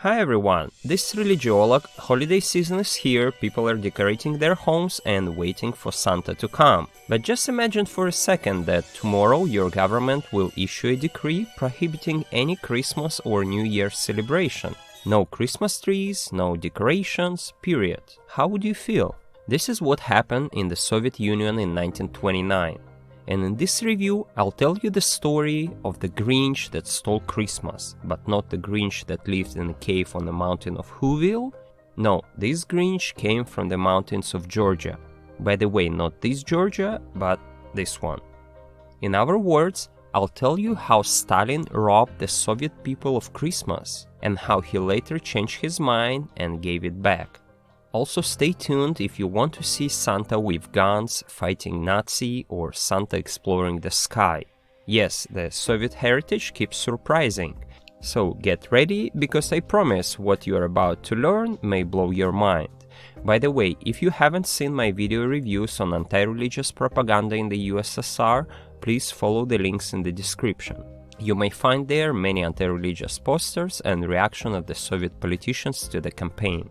Hi everyone, this is Religiolog. Holiday season is here, people are decorating their homes and waiting for Santa to come. But just imagine for a second that tomorrow your government will issue a decree prohibiting any Christmas or New Year celebration. No Christmas trees, no decorations, period. How would you feel? This is what happened in the Soviet Union in 1929. And in this review, I'll tell you the story of the Grinch that stole Christmas, but not the Grinch that lived in a cave on the mountain of Whoville. No, this Grinch came from the mountains of Georgia. By the way, not this Georgia, but this one. In other words, I'll tell you how Stalin robbed the Soviet people of Christmas, and how he later changed his mind and gave it back. Also stay tuned if you want to see Santa with guns fighting Nazi or Santa exploring the sky. Yes, the Soviet heritage keeps surprising. So get ready, because I promise what you are about to learn may blow your mind. By the way, if you haven't seen my video reviews on anti-religious propaganda in the USSR, please follow the links in the description. You may find there many anti-religious posters and reaction of the Soviet politicians to the campaign.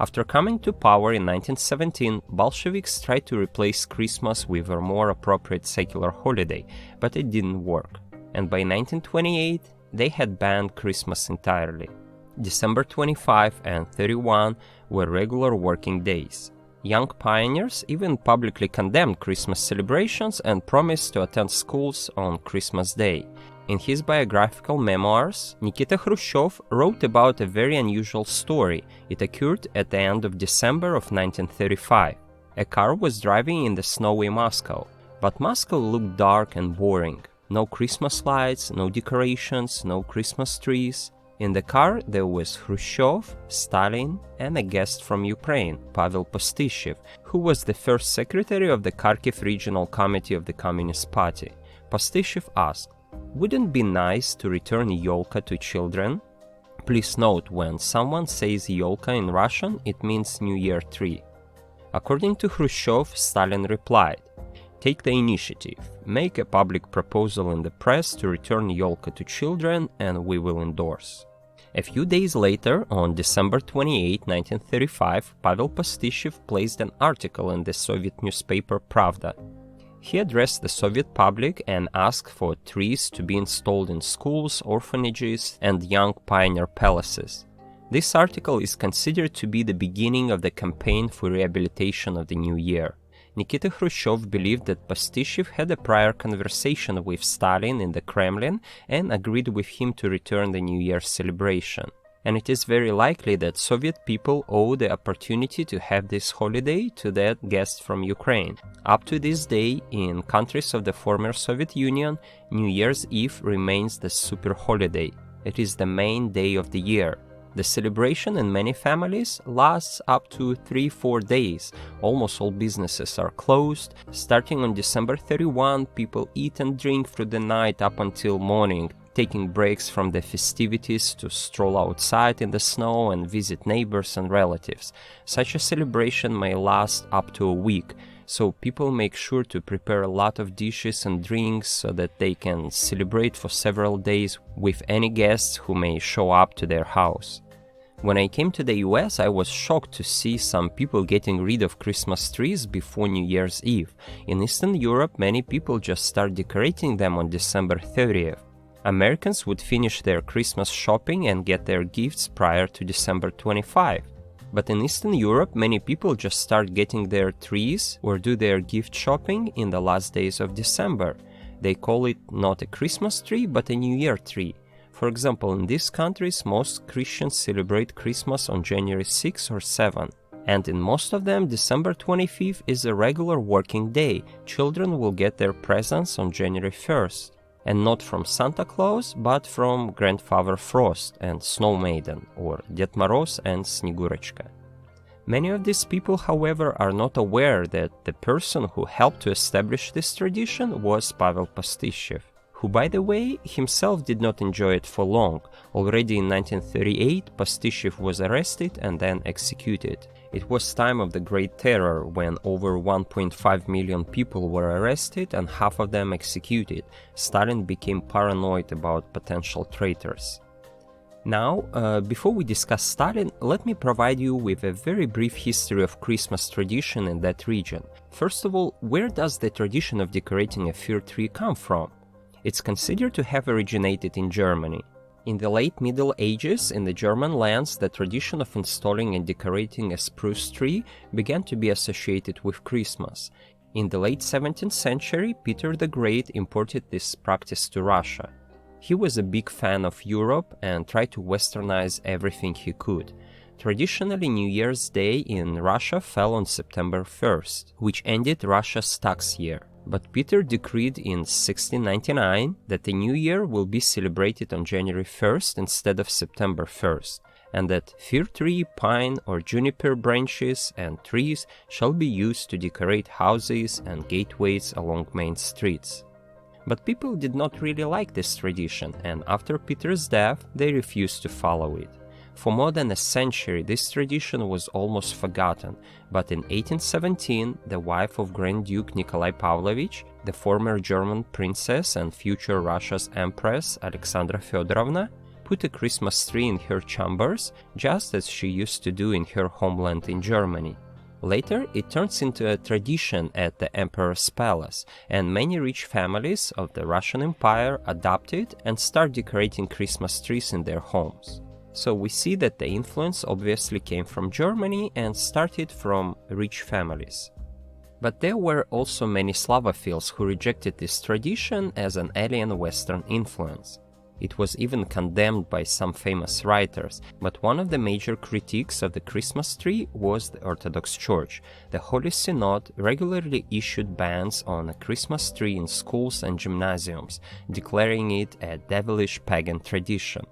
After coming to power in 1917, Bolsheviks tried to replace Christmas with a more appropriate secular holiday, but it didn't work. And by 1928, they had banned Christmas entirely. December 25 and 31 were regular working days. Young pioneers even publicly condemned Christmas celebrations and promised to attend schools on Christmas Day. In his biographical memoirs, Nikita Khrushchev wrote about a very unusual story. It occurred at the end of December of 1935. A car was driving in the snowy Moscow, but Moscow looked dark and boring. No Christmas lights, no decorations, no Christmas trees. In the car there was Khrushchev, Stalin, and a guest from Ukraine, Pavel Postyshev, who was the first secretary of the Kharkov Regional Committee of the Communist Party. Postyshev asked, "Wouldn't it be nice to return Yolka to children?" Please note, when someone says Yolka in Russian, it means New Year tree. According to Khrushchev, Stalin replied, "Take the initiative, make a public proposal in the press to return Yolka to children, and we will endorse." A few days later, on December 28, 1935, Pavel Postyshev placed an article in the Soviet newspaper Pravda. He addressed the Soviet public and asked for trees to be installed in schools, orphanages, and young pioneer palaces. This article is considered to be the beginning of the campaign for rehabilitation of the new year. Nikita Khrushchev believed that Postyshev had a prior conversation with Stalin in the Kremlin and agreed with him to return the New Year celebration. And it is very likely that Soviet people owe the opportunity to have this holiday to that guest from Ukraine. Up to this day, in countries of the former Soviet Union, New Year's Eve remains the super holiday. It is the main day of the year. The celebration in many families lasts up to 3-4 days. Almost all businesses are closed. Starting on December 31, people eat and drink through the night up until morning, taking breaks from the festivities to stroll outside in the snow and visit neighbors and relatives. Such a celebration may last up to a week, so people make sure to prepare a lot of dishes and drinks so that they can celebrate for several days with any guests who may show up to their house. When I came to the US, I was shocked to see some people getting rid of Christmas trees before New Year's Eve. In Eastern Europe, many people just start decorating them on December 30th. Americans would finish their Christmas shopping and get their gifts prior to December 25. But in Eastern Europe, many people just start getting their trees or do their gift shopping in the last days of December. They call it not a Christmas tree, but a New Year tree. For example, in these countries, most Christians celebrate Christmas on January 6 or 7. And in most of them, December 25th is a regular working day. Children will get their presents on January 1st. And not from Santa Claus, but from Grandfather Frost and Snow Maiden, or Ded Moroz and Snegurочка. Many of these people, however, are not aware that the person who helped to establish this tradition was Pavel Postyshev, who, by the way, himself did not enjoy it for long. Already in 1938, Postyshev was arrested and then executed. It was time of the Great Terror, when over 1.5 million people were arrested and half of them executed. Stalin became paranoid about potential traitors. Now, before we discuss Stalin, let me provide you with a very brief history of Christmas tradition in that region. First of all, where does the tradition of decorating a fir tree come from? It's considered to have originated in Germany. In the late Middle Ages, in the German lands, the tradition of installing and decorating a spruce tree began to be associated with Christmas. In the late 17th century, Peter the Great imported this practice to Russia. He was a big fan of Europe and tried to westernize everything he could. Traditionally, New Year's Day in Russia fell on September 1st, which ended Russia's tax year. But Peter decreed in 1699 that the New Year will be celebrated on January 1st instead of September 1st, and that fir tree, pine or juniper branches and trees shall be used to decorate houses and gateways along main streets. But people did not really like this tradition, and after Peter's death, they refused to follow it. For more than a century, this tradition was almost forgotten, but in 1817, the wife of Grand Duke Nikolai Pavlovich, the former German princess and future Russia's Empress Alexandra Feodorovna, put a Christmas tree in her chambers, just as she used to do in her homeland in Germany. Later, it turns into a tradition at the Emperor's Palace, and many rich families of the Russian Empire adopt it and start decorating Christmas trees in their homes. So we see that the influence obviously came from Germany and started from rich families. But there were also many Slavophiles who rejected this tradition as an alien Western influence. It was even condemned by some famous writers, but one of the major critiques of the Christmas tree was the Orthodox Church. The Holy Synod regularly issued bans on a Christmas tree in schools and gymnasiums, declaring it a devilish pagan tradition.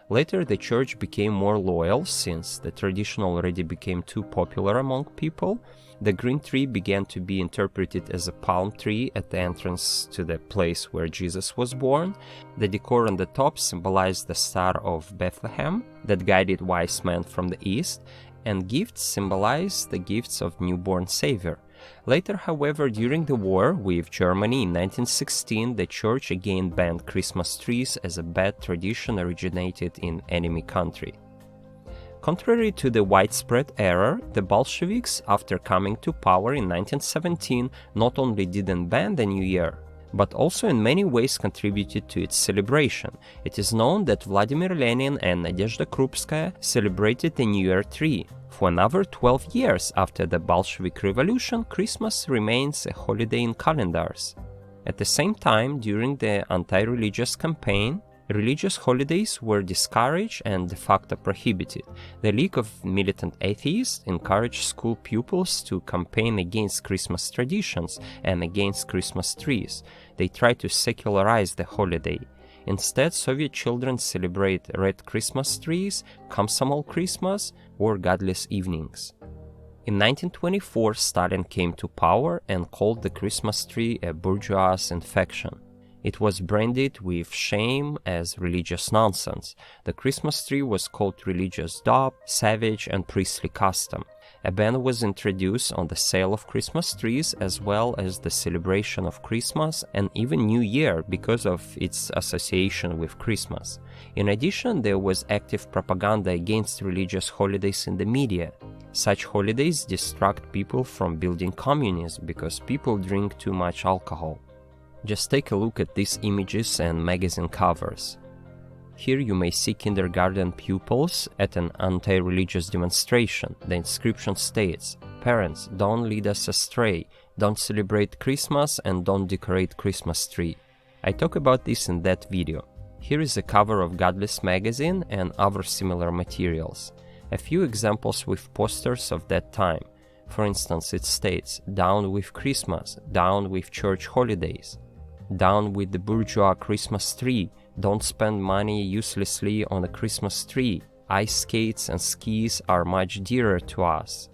Later, the church became more loyal, since the tradition already became too popular among people. The green tree began to be interpreted as a palm tree at the entrance to the place where Jesus was born. The decor on the top symbolized the Star of Bethlehem that guided wise men from the east, and gifts symbolized the gifts of newborn Savior. Later, however, during the war with Germany in 1916, the church again banned Christmas trees as a bad tradition originated in enemy country. Contrary to the widespread error, the Bolsheviks, after coming to power in 1917, not only didn't ban the New Year, but also in many ways contributed to its celebration. It is known that Vladimir Lenin and Nadezhda Krupskaya celebrated the New Year tree. For another 12 years after the Bolshevik Revolution, Christmas remains a holiday in calendars. At the same time, during the anti-religious campaign, religious holidays were discouraged and de facto prohibited. The League of Militant Atheists encouraged school pupils to campaign against Christmas traditions and against Christmas trees. They tried to secularize the holiday. Instead, Soviet children celebrate red Christmas trees, Komsomol Christmas, or godless evenings. In 1924, Stalin came to power and called the Christmas tree a bourgeois infection. It was branded with shame as religious nonsense. The Christmas tree was called religious daub, savage and priestly custom. A ban was introduced on the sale of Christmas trees as well as the celebration of Christmas and even New Year because of its association with Christmas. In addition, there was active propaganda against religious holidays in the media. Such holidays distract people from building communism because people drink too much alcohol. Just take a look at these images and magazine covers. Here you may see kindergarten pupils at an anti-religious demonstration. The inscription states, "Parents, don't lead us astray, don't celebrate Christmas and don't decorate Christmas tree." I talk about this in that video. Here is a cover of Godless magazine and other similar materials. A few examples with posters of that time. For instance, it states, "Down with Christmas, down with church holidays. Down with the bourgeois Christmas tree, don't spend money uselessly on a Christmas tree. Ice skates and skis are much dearer to us."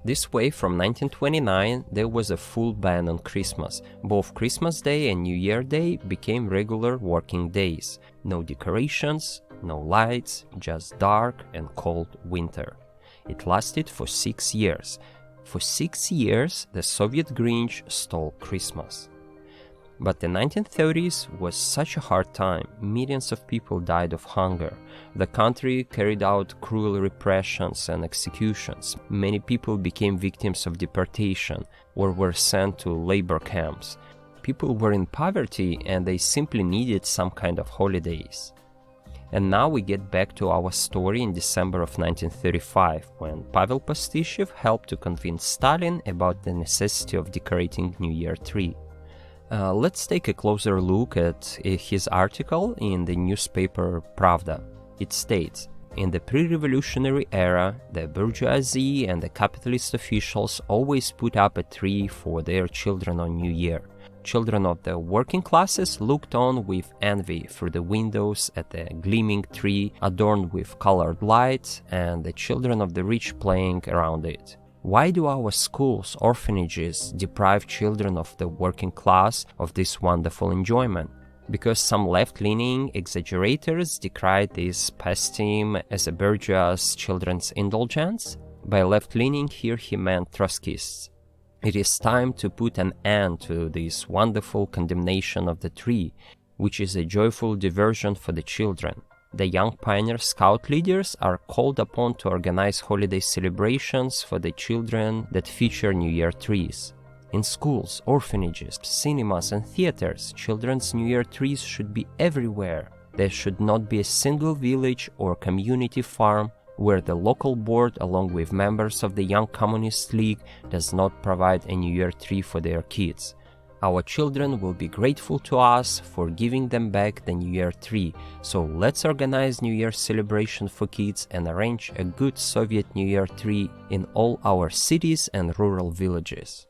This way, from 1929, there was a full ban on Christmas. Both Christmas Day and New Year Day became regular working days. No decorations, no lights, just dark and cold winter. It lasted for 6 years. For 6 years, the Soviet Grinch stole Christmas. But the 1930s was such a hard time. Millions of people died of hunger. The country carried out cruel repressions and executions. Many people became victims of deportation or were sent to labor camps. People were in poverty and they simply needed some kind of holidays. And now we get back to our story in December of 1935, when Pavel Postyshev helped to convince Stalin about the necessity of decorating New Year tree. Let's take a closer look at his article in the newspaper Pravda. It states, in the pre-revolutionary era, the bourgeoisie and the capitalist officials always put up a tree for their children on New Year. Children of the working classes looked on with envy through the windows at the gleaming tree adorned with colored lights, and the children of the rich playing around it. Why do our schools, orphanages deprive children of the working class of this wonderful enjoyment? Because some left-leaning exaggerators decried this pastime as a bourgeois children's indulgence? By left-leaning here he meant Trotskyists. It is time to put an end to this wonderful condemnation of the tree, which is a joyful diversion for the children. The young pioneer scout leaders are called upon to organize holiday celebrations for the children that feature New Year trees. In schools, orphanages, cinemas and theaters, children's New Year trees should be everywhere. There should not be a single village or community farm where the local board, along with members of the Young Communist League, does not provide a New Year tree for their kids. Our children will be grateful to us for giving them back the New Year tree, so let's organize New Year celebration for kids and arrange a good Soviet New Year tree in all our cities and rural villages.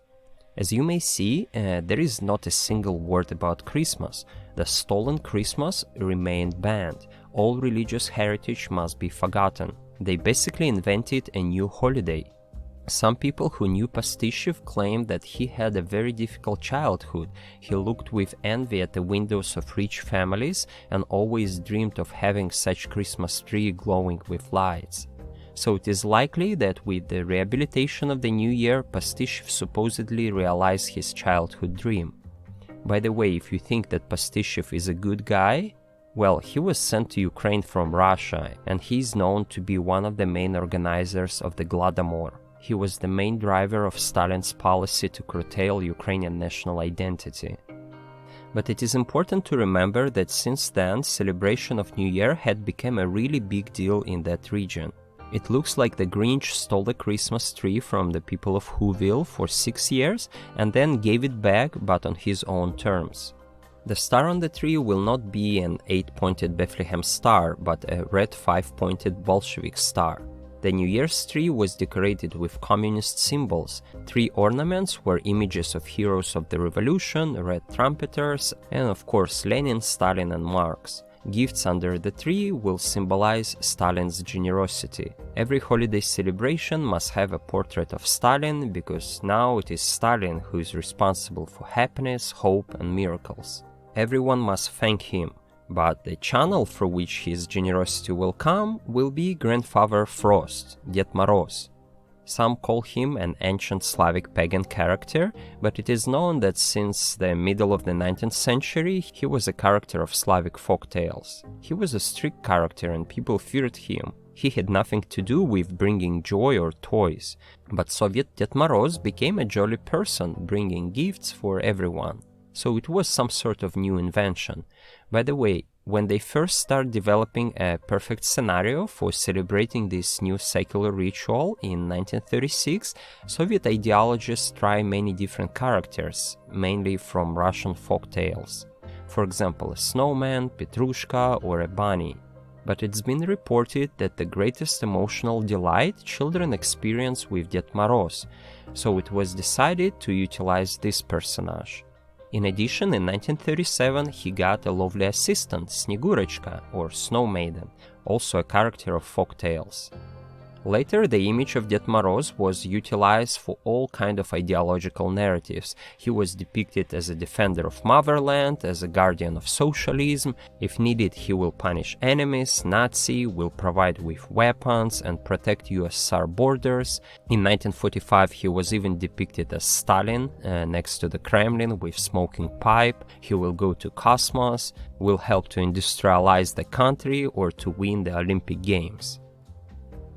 As you may see, there is not a single word about Christmas. The stolen Christmas remained banned. All religious heritage must be forgotten. They basically invented a new holiday. Some people who knew Postyshev claimed that he had a very difficult childhood. He looked with envy at the windows of rich families and always dreamed of having such Christmas tree glowing with lights. So it is likely that with the rehabilitation of the New Year, Postyshev supposedly realized his childhood dream. By the way, if you think that Postyshev is a good guy, well, he was sent to Ukraine from Russia, and he is known to be one of the main organizers of the Gladomor. He was the main driver of Stalin's policy to curtail Ukrainian national identity. But it is important to remember that since then, celebration of New Year had become a really big deal in that region. It looks like the Grinch stole the Christmas tree from the people of Whoville for 6 years and then gave it back, but on his own terms. The star on the tree will not be an 8-pointed Bethlehem star, but a red 5-pointed Bolshevik star. The New Year's tree was decorated with communist symbols. 3 ornaments were images of heroes of the revolution, red trumpeters, and of course Lenin, Stalin and Marx. Gifts under the tree will symbolize Stalin's generosity. Every holiday celebration must have a portrait of Stalin, because now it is Stalin who is responsible for happiness, hope and miracles. Everyone must thank him, but the channel through which his generosity will come will be Grandfather Frost, Ded Moroz. Some call him an ancient Slavic pagan character, but it is known that since the middle of the 19th century he was a character of Slavic folk tales. He was a strict character and people feared him. He had nothing to do with bringing joy or toys, but Soviet Ded Moroz became a jolly person, bringing gifts for everyone. So it was some sort of new invention. By the way, when they first started developing a perfect scenario for celebrating this new secular ritual in 1936, Soviet ideologists tried many different characters, mainly from Russian folk tales. For example, a snowman, Petrushka or a bunny. But it's been reported that the greatest emotional delight children experience with Ded Moroz, so it was decided to utilize this personage. In addition, in 1937 he got a lovely assistant, Snegurочка or Snow Maiden, also a character of folk tales. Later, the image of Ded Moroz was utilized for all kind of ideological narratives. He was depicted as a defender of motherland, as a guardian of socialism. If needed, he will punish enemies, Nazi, will provide with weapons and protect USSR borders. In 1945, he was even depicted as Stalin next to the Kremlin with smoking pipe. He will go to cosmos, will help to industrialize the country or to win the Olympic Games.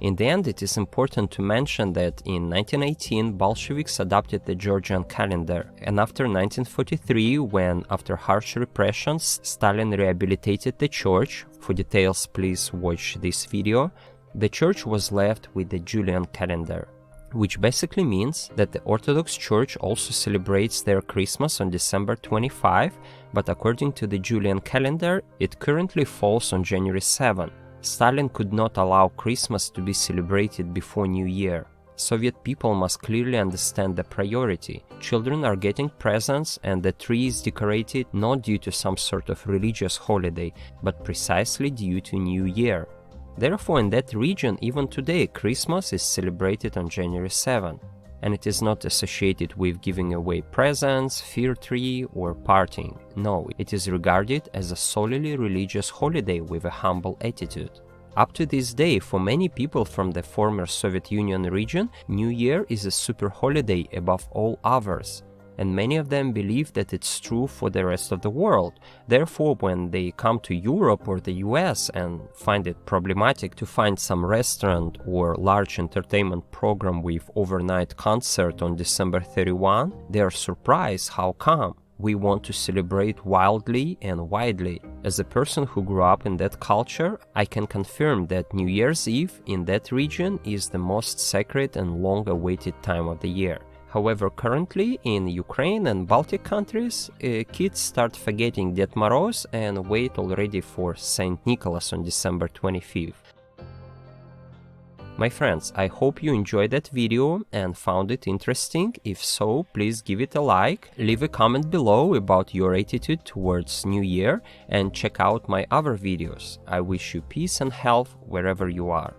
In the end, it is important to mention that in 1918 Bolsheviks adopted the Georgian calendar, and after 1943, when after harsh repressions Stalin rehabilitated the church, for details please watch this video, the church was left with the Julian calendar, which basically means that the Orthodox Church also celebrates their Christmas on December 25, but according to the Julian calendar, it currently falls on January 7. Stalin could not allow Christmas to be celebrated before New Year. Soviet people must clearly understand the priority. Children are getting presents and the tree is decorated not due to some sort of religious holiday, but precisely due to New Year. Therefore, in that region, even today, Christmas is celebrated on January 7, and it is not associated with giving away presents, fir tree, or partying. No, it is regarded as a solely religious holiday with a humble attitude. Up to this day, for many people from the former Soviet Union region, New Year is a super holiday above all others. And many of them believe that it's true for the rest of the world. Therefore, when they come to Europe or the US and find it problematic to find some restaurant or large entertainment program with overnight concert on December 31, they are surprised how come. We want to celebrate wildly and widely. As a person who grew up in that culture, I can confirm that New Year's Eve in that region is the most sacred and long-awaited time of the year. However, currently in Ukraine and Baltic countries, kids start forgetting Ded Moroz and wait already for Saint Nicholas on December 25th. My friends, I hope you enjoyed that video and found it interesting. If so, please give it a like, leave a comment below about your attitude towards New Year, and check out my other videos. I wish you peace and health wherever you are.